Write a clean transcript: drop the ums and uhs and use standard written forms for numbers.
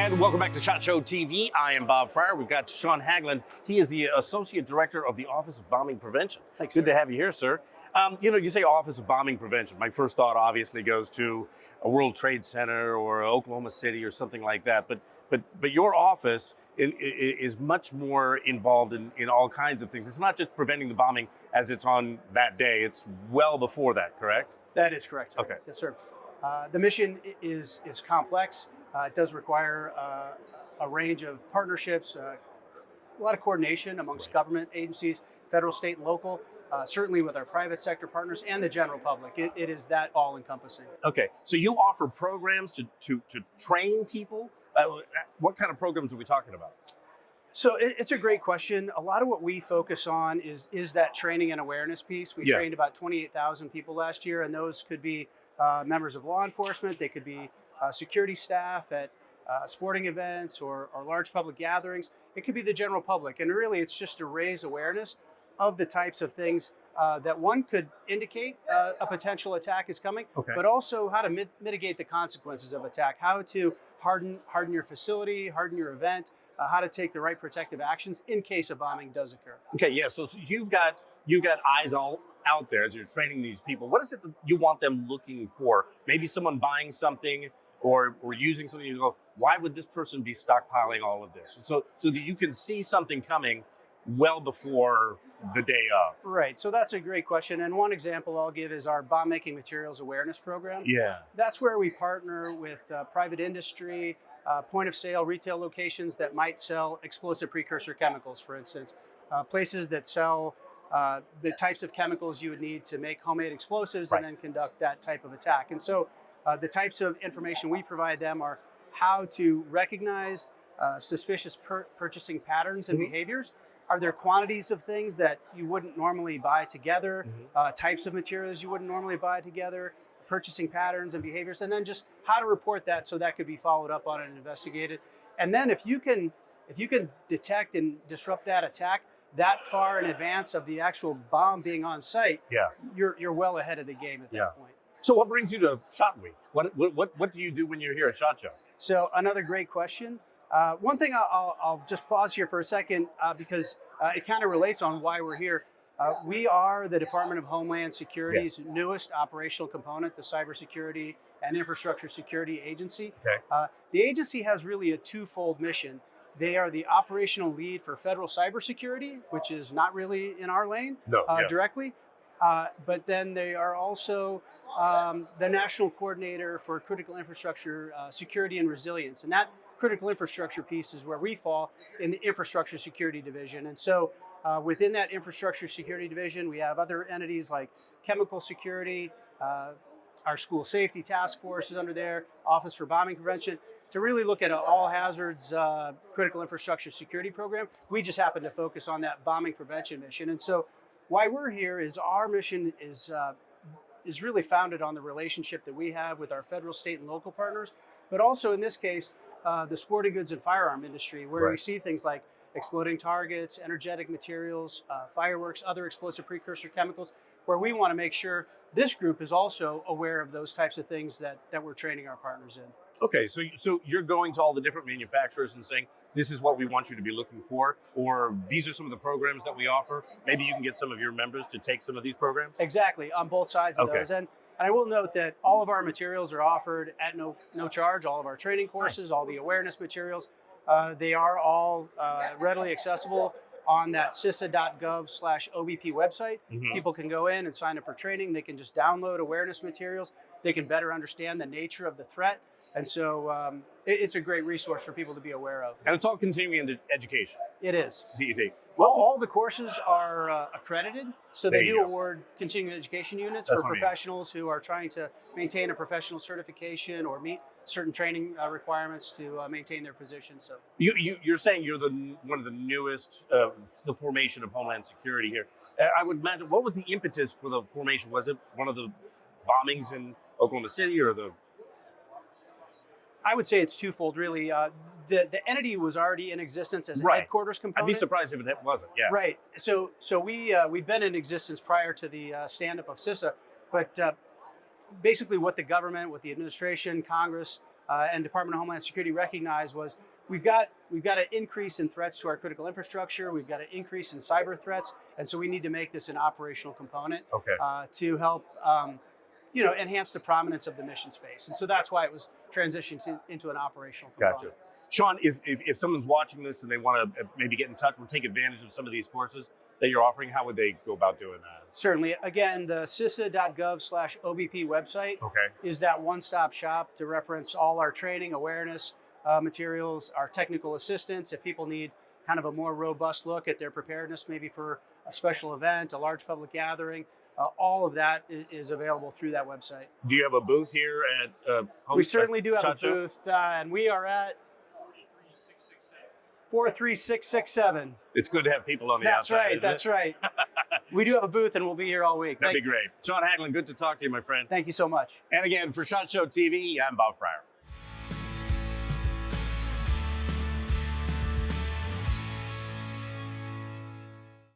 And welcome back to SHOT Show TV. I am Bob Fryer. We've got Sean Haglund. He is the Associate Director of the Office of Bombing Prevention. Thanks, Good sir. to have you here, sir. You say Office of Bombing Prevention. My first thought obviously goes to a World Trade Center or Oklahoma City or something like that. But your office is much more involved in all kinds of things. It's not just preventing the bombing as it's on that day. It's well before that, correct? That is correct, sir. Okay. Yes, sir. The mission is complex. It does require a range of partnerships, a lot of coordination amongst government agencies, federal, state, and local, certainly with our private sector partners and the general public. It is that all-encompassing. Okay, so you offer programs to train people? What kind of programs are we talking about? So it's a great question. A lot of what we focus on is that training and awareness piece. We trained about 28,000 people last year, and those could be members of law enforcement. They could be security staff at sporting events or large public gatherings. It could be the general public. And really, it's just to raise awareness of the types of things that one could indicate a potential attack is coming, but also how to mitigate the consequences of attack, how to harden your facility, harden your event, how to take the right protective actions in case a bombing does occur. Okay, yeah, so you've got eyes all out there as you're training these people. What is it that you want them looking for? Maybe someone buying something or using something, you go, why would this person be stockpiling all of this? So that you can see something coming well before the day of. Right, so that's a great question. And one example I'll give is our bomb making materials awareness program. Yeah. That's where we partner with private industry, point of sale retail locations that might sell explosive precursor chemicals, for instance, places that sell the types of chemicals you would need to make homemade explosives and then conduct that type of attack. And so the types of information we provide them are how to recognize suspicious purchasing patterns and behaviors. Are there quantities of things that you wouldn't normally buy together, types of materials you wouldn't normally buy together, purchasing patterns and behaviors, and then just how to report that so that could be followed up on and investigated. And then if you can detect and disrupt that attack that far in advance of the actual bomb being on site, you're well ahead of the game at that point. So what brings you to SHOT Week? What do you do when you're here at SHOT Show? So another great question. One thing I'll just pause here for a second because it kind of relates on why we're here. We are the Department of Homeland Security's newest operational component, the Cybersecurity and Infrastructure Security Agency. The agency has really a twofold mission. They are the operational lead for federal cybersecurity, which is not really in our lane directly. But then they are also the national coordinator for critical infrastructure security and resilience. And that critical infrastructure piece is where we fall in the infrastructure security division. And so within that infrastructure security division, we have other entities like chemical security, our school safety task force is under there, Office for Bombing Prevention, to really look at an all hazards critical infrastructure security program. We just happen to focus on that bombing prevention mission. And so why we're here is our mission is really founded on the relationship that we have with our federal, state, and local partners, but also in this case, the sporting goods and firearm industry, where we see things like exploding targets, energetic materials, fireworks, other explosive precursor chemicals, where we want to make sure this group is also aware of those types of things that we're training our partners in. Okay, so you're going to all the different manufacturers and saying, this is what we want you to be looking for, or these are some of the programs that we offer. Maybe you can get some of your members to take some of these programs? Exactly, on both sides of those. And I will note that all of our materials are offered at no charge. All of our training courses, all the awareness materials, they are all readily accessible on that CISA.gov/OBP website. People can go in and sign up for training. They can just download awareness materials. They can better understand the nature of the threat. And so it's a great resource for people to be aware of. And it's all continuing education. It is. Well, all the courses are accredited, so they do award continuing education units for professionals who are trying to maintain a professional certification or meet certain training requirements to maintain their position. So you're saying you're one of the newest, the formation of Homeland Security here. I would imagine, what was the impetus for the formation? Was it one of the bombings in Oklahoma City or the... I would say it's twofold, really. The entity was already in existence as a headquarters component. I'd be surprised if it wasn't. Right. So we've been in existence prior to the stand-up of CISA, but basically what the government, what the administration, Congress and Department of Homeland Security recognized was we've got an increase in threats to our critical infrastructure. We've got an increase in cyber threats, and so we need to make this an operational component to help enhance the prominence of the mission space. And so that's why it was transitioned into an operational component. Gotcha. Sean, if someone's watching this and they want to maybe get in touch or take advantage of some of these courses that you're offering, how would they go about doing that? Certainly. Again, the CISA.gov/OBP website is that one-stop shop to reference all our training, awareness materials, our technical assistance. If people need kind of a more robust look at their preparedness, maybe for a special event, a large public gathering, all of that is available through that website. Do you have a booth here at We certainly do have a booth, and we are at 43667. It's good to have people on the outside. That's right. We do have a booth, and we'll be here all week. That'd be great. Sean Hagelin, good to talk to you, my friend. Thank you so much. And again, for SHOT Show TV, I'm Bob Fryer.